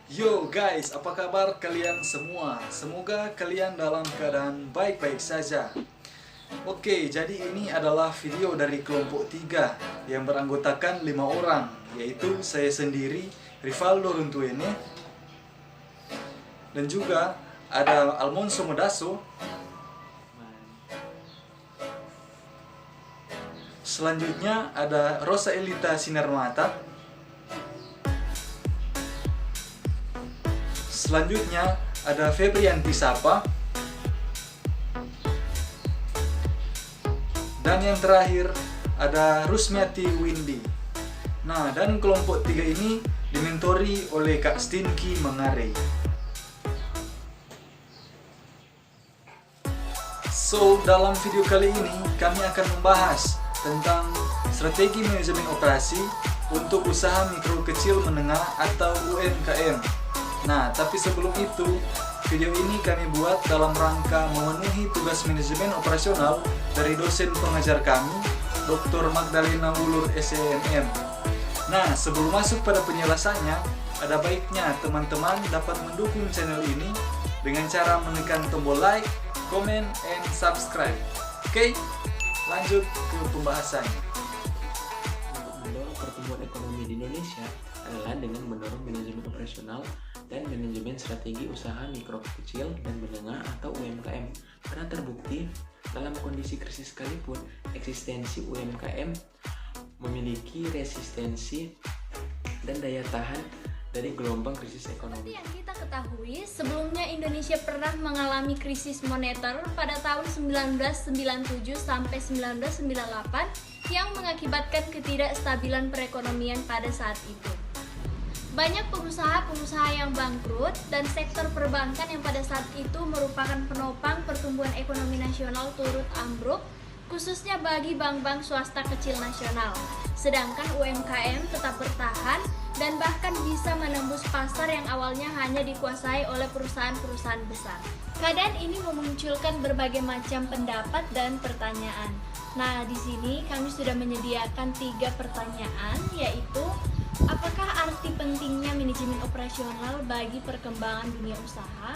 Yo guys, apa kabar kalian semua? Semoga kalian dalam keadaan baik-baik saja. Oke, jadi ini adalah video dari kelompok 3 yang beranggotakan 5 orang, yaitu saya sendiri, Rivaldo Runtuene, dan juga ada Almonso Modaso. Selanjutnya ada Rosa Elita Sinarmata. Selanjutnya ada Febrianti Sapa. Dan yang terakhir ada Rusmiati Windy. Nah, dan kelompok 3 ini dimentori oleh Kak Stinky Mangare. So, dalam video kali ini kami akan membahas tentang strategi manajemen operasi untuk usaha mikro kecil menengah atau UMKM. Nah, tapi sebelum itu, video ini kami buat dalam rangka memenuhi tugas manajemen operasional dari dosen pengajar kami, Dr. Magdalena Wulur SEMM. Nah, sebelum masuk pada penjelasannya, ada baiknya teman-teman dapat mendukung channel ini dengan cara menekan tombol like, comment, and subscribe. Oke, lanjut ke pembahasannya. Untuk mendorong pertumbuhan ekonomi di Indonesia adalah dengan mendorong manajemen operasional dan manajemen strategi usaha mikro kecil dan menengah atau UMKM. Karena terbukti dalam kondisi krisis sekalipun eksistensi UMKM memiliki resistensi dan daya tahan dari gelombang krisis ekonomi. Seperti yang kita ketahui, sebelumnya Indonesia pernah mengalami krisis moneter pada tahun 1997 sampai 1998 yang mengakibatkan ketidakstabilan perekonomian pada saat itu. Banyak pengusaha-pengusaha yang bangkrut dan sektor perbankan yang pada saat itu merupakan penopang pertumbuhan ekonomi nasional turut ambruk, khususnya bagi bank-bank swasta kecil nasional. Sedangkan UMKM tetap bertahan dan bahkan bisa menembus pasar yang awalnya hanya dikuasai oleh perusahaan-perusahaan besar. Keadaan ini memunculkan berbagai macam pendapat dan pertanyaan. Nah, di sini kami sudah menyediakan 3 pertanyaan, yaitu apakah arti pentingnya manajemen operasional bagi perkembangan dunia usaha?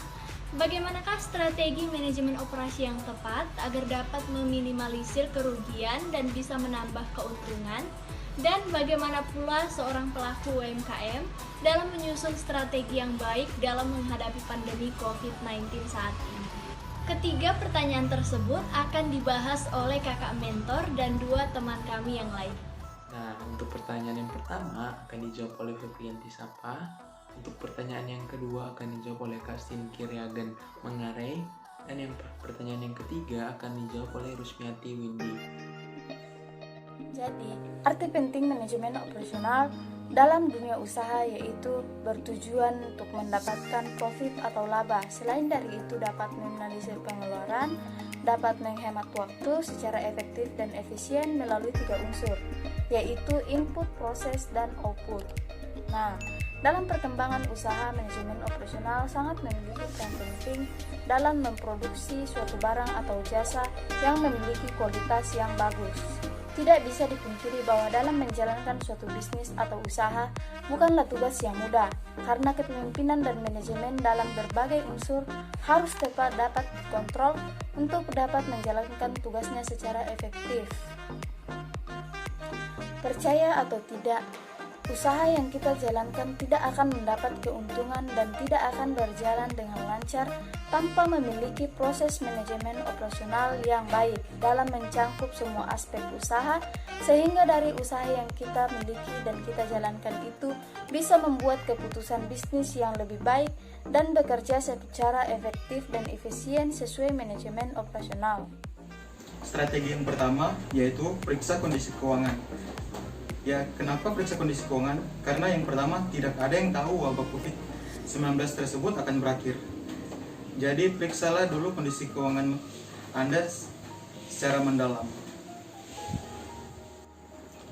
Bagaimanakah strategi manajemen operasi yang tepat agar dapat meminimalisir kerugian dan bisa menambah keuntungan? Dan bagaimana pula seorang pelaku UMKM dalam menyusun strategi yang baik dalam menghadapi pandemi COVID-19 saat ini? Ketiga pertanyaan tersebut akan dibahas oleh kakak mentor dan 2 teman kami yang lain. Nah, untuk pertanyaan yang pertama akan dijawab oleh Febrianti Sapa. Untuk pertanyaan yang kedua akan dijawab oleh Kak Stinky Mangare. Dan yang pertanyaan yang ketiga akan dijawab oleh Rusmiati Windy. Jadi, arti penting manajemen operasional dalam dunia usaha yaitu bertujuan untuk mendapatkan profit atau laba. Selain dari itu dapat meminimalisir pengeluaran, dapat menghemat waktu secara efektif dan efisien melalui 3 unsur, yaitu input, proses, dan output. Nah, dalam perkembangan usaha, manajemen operasional sangat memiliki peran penting dalam memproduksi suatu barang atau jasa yang memiliki kualitas yang bagus. Tidak bisa dipungkiri bahwa dalam menjalankan suatu bisnis atau usaha bukanlah tugas yang mudah, karena kepemimpinan dan manajemen dalam berbagai unsur harus tepat dapat dikontrol untuk dapat menjalankan tugasnya secara efektif. Percaya atau tidak, usaha yang kita jalankan tidak akan mendapat keuntungan dan tidak akan berjalan dengan lancar tanpa memiliki proses manajemen operasional yang baik dalam mencangkup semua aspek usaha, sehingga dari usaha yang kita miliki dan kita jalankan itu bisa membuat keputusan bisnis yang lebih baik dan bekerja secara efektif dan efisien sesuai manajemen operasional. Strategi yang pertama yaitu periksa kondisi keuangan. Ya, kenapa periksa kondisi keuangan? Karena yang pertama, tidak ada yang tahu wabah COVID-19 tersebut akan berakhir. Jadi, periksalah dulu kondisi keuangan Anda secara mendalam.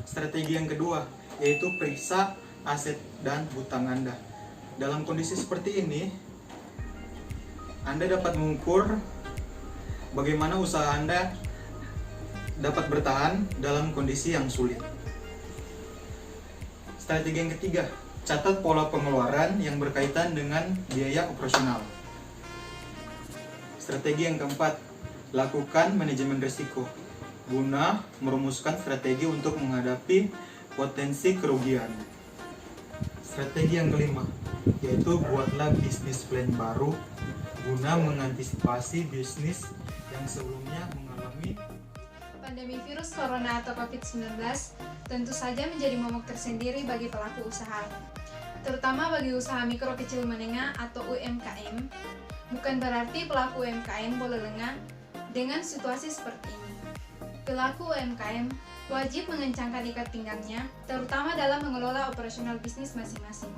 Strategi yang kedua, yaitu periksa aset dan hutang Anda. Dalam kondisi seperti ini, Anda dapat mengukur bagaimana usaha Anda dapat bertahan dalam kondisi yang sulit. Strategi yang ketiga, catat pola pengeluaran yang berkaitan dengan biaya operasional. Strategi yang keempat, lakukan manajemen risiko guna merumuskan strategi untuk menghadapi potensi kerugian. Strategi yang kelima, yaitu buatlah bisnis plan baru guna mengantisipasi bisnis yang sebelumnya mengalami Pandemi virus corona atau COVID-19 tentu saja menjadi momok tersendiri bagi pelaku usaha, terutama bagi usaha mikro kecil menengah atau UMKM. Bukan berarti pelaku UMKM boleh lengah dengan situasi seperti ini. Pelaku UMKM wajib mengencangkan ikat pinggangnya, terutama dalam mengelola operasional bisnis masing-masing.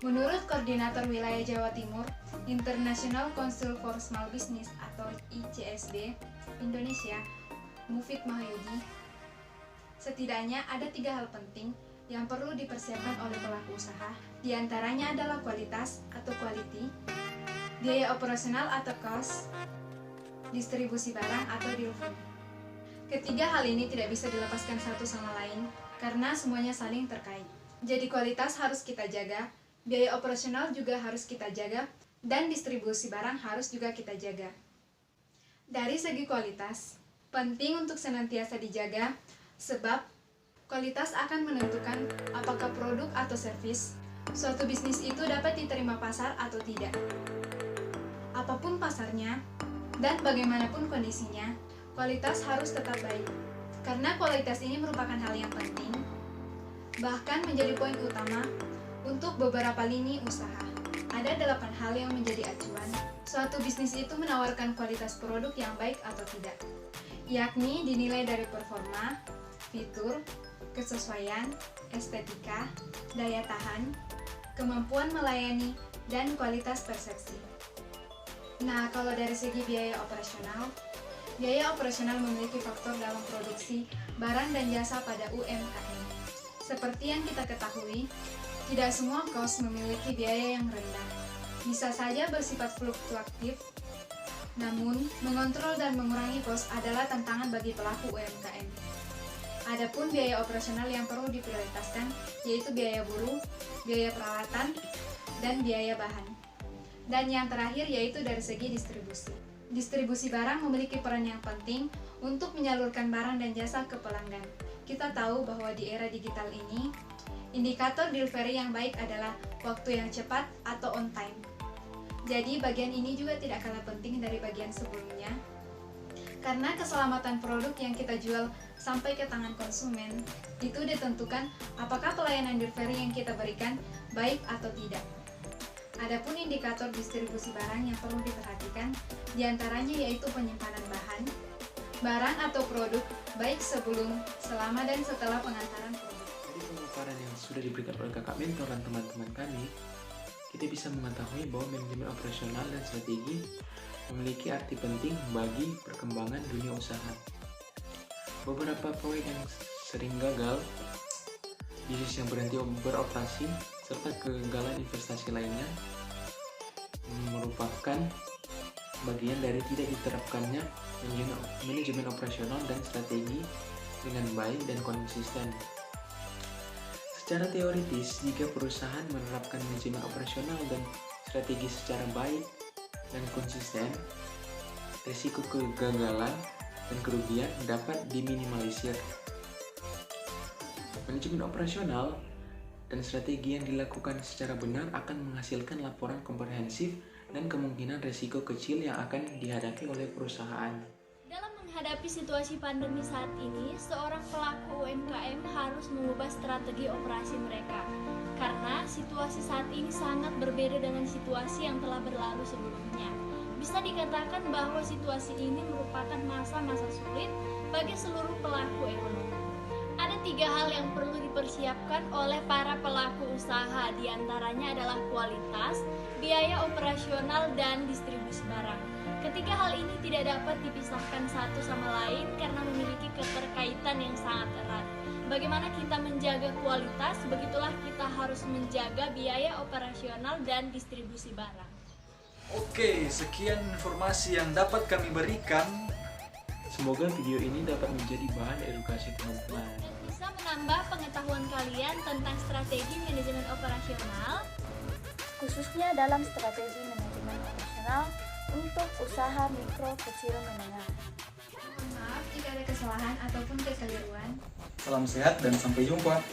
Menurut Koordinator Wilayah Jawa Timur, International Council for Small Business atau ICSB Indonesia, Mufid Mahyudi, setidaknya ada 3 hal penting yang perlu dipersiapkan oleh pelaku usaha. Di antaranya adalah kualitas atau quality, biaya operasional atau cost, distribusi barang atau delivery. Ketiga hal ini tidak bisa dilepaskan satu sama lain karena semuanya saling terkait. Jadi kualitas harus kita jaga, biaya operasional juga harus kita jaga, dan distribusi barang harus juga kita jaga. Dari segi kualitas, penting untuk senantiasa dijaga sebab kualitas akan menentukan apakah produk atau servis suatu bisnis itu dapat diterima pasar atau tidak. Apapun pasarnya dan bagaimanapun kondisinya, kualitas harus tetap baik. Karena kualitas ini merupakan hal yang penting, bahkan menjadi poin utama untuk beberapa lini usaha. Ada 8 hal yang menjadi acuan suatu bisnis itu menawarkan kualitas produk yang baik atau tidak, yakni dinilai dari performa, fitur, kesesuaian, estetika, daya tahan, kemampuan melayani, dan kualitas persepsi. Nah, kalau dari segi biaya operasional memiliki faktor dalam produksi barang dan jasa pada UMKM. Seperti yang kita ketahui, tidak semua cost memiliki biaya yang rendah. Bisa saja bersifat fluktuatif, namun mengontrol dan mengurangi cost adalah tantangan bagi pelaku UMKM. Adapun biaya operasional yang perlu diprioritaskan yaitu biaya buruh, biaya perawatan, dan biaya bahan. Dan yang terakhir yaitu dari segi distribusi. Distribusi barang memiliki peran yang penting untuk menyalurkan barang dan jasa ke pelanggan. Kita tahu bahwa di era digital ini, indikator delivery yang baik adalah waktu yang cepat atau on time. Jadi bagian ini juga tidak kalah penting dari bagian sebelumnya. Karena keselamatan produk yang kita jual sampai ke tangan konsumen, itu ditentukan apakah pelayanan delivery yang kita berikan baik atau tidak. Adapun indikator distribusi barang yang perlu diperhatikan, diantaranya yaitu penyimpanan bahan, barang atau produk, baik sebelum, selama, dan setelah pengantaran produk. Dari pemaparan yang sudah diberikan oleh kakak mentor dan teman-teman kami, kita bisa mengetahui bahwa manajemen operasional dan strategi memiliki arti penting bagi perkembangan dunia usaha. Beberapa proyek yang sering gagal, bisnis yang berhenti beroperasi, serta kegagalan investasi lainnya merupakan bagian dari tidak diterapkannya manajemen operasional dan strategi dengan baik dan konsisten. Secara teoritis, jika perusahaan menerapkan manajemen operasional dan strategi secara baik dan konsisten, risiko kegagalan dan kerugian dapat diminimalisir. Manajemen operasional dan strategi yang dilakukan secara benar akan menghasilkan laporan komprehensif dan kemungkinan risiko kecil yang akan dihadapi oleh perusahaan. Dalam menghadapi situasi pandemi saat ini, seorang pelaku UMKM harus mengubah strategi operasi mereka. Karena situasi saat ini sangat berbeda dengan situasi yang telah berlalu sebelumnya. Bisa dikatakan bahwa situasi ini merupakan masa-masa sulit bagi seluruh pelaku ekonomi. Ada 3 hal yang perlu dipersiapkan oleh para pelaku usaha, diantaranya adalah kualitas, biaya operasional, dan distribusi barang. Ketiga hal ini tidak dapat dipisahkan satu sama lain karena memiliki keterkaitan yang sangat erat. Bagaimana kita menjaga kualitas, begitulah kita harus menjaga biaya operasional dan distribusi barang. Oke, sekian informasi yang dapat kami berikan. Semoga video ini dapat menjadi bahan edukasi teman-teman. Bisa menambah pengetahuan kalian tentang strategi manajemen operasional, khususnya dalam strategi manajemen operasional untuk usaha mikro, kecil, menengah. Mohon maaf jika ada kesalahan ataupun kekeliruan. Salam sehat dan sampai jumpa.